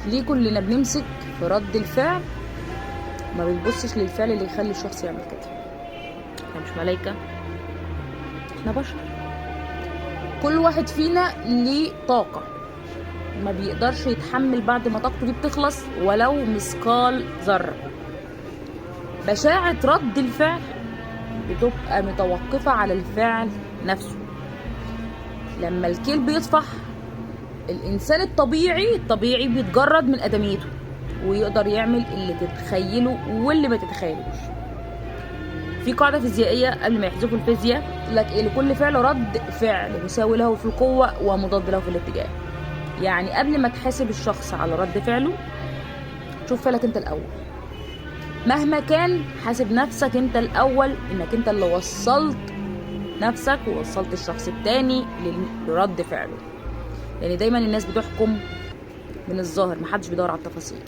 ليه كلنا بنمسك في رد الفعل، ما بنبصش للفعل اللي يخلي الشخص يعمل كده؟ احنا مش ملايكة، احنا بشر. كل واحد فينا ليه طاقة ما بيقدرش يتحمل بعد ما طاقته دي بتخلص ولو مثقال ذرة. بشاعة رد الفعل بتبقى متوقفة على الفعل نفسه. لما الكيل بيطفح، الإنسان الطبيعي بيتجرد من أدميته ويقدر يعمل اللي تتخيله واللي ما تتخيلوش. في قاعدة فيزيائية قبل ما يحذفوا الفيزياء يقول لك إيه؟ لكل فعل رد فعل مساوي له في القوة ومضاد له في الاتجاه. يعني قبل ما تحاسب الشخص على رد فعله، شوف فعلك انت الأول. مهما كان حاسب نفسك انت الأول، انك انت اللي وصلت نفسك ووصلت الشخص التاني لرد فعله. يعني دايما الناس بتحكم من الظاهر، محدش بيدور على التفاصيل.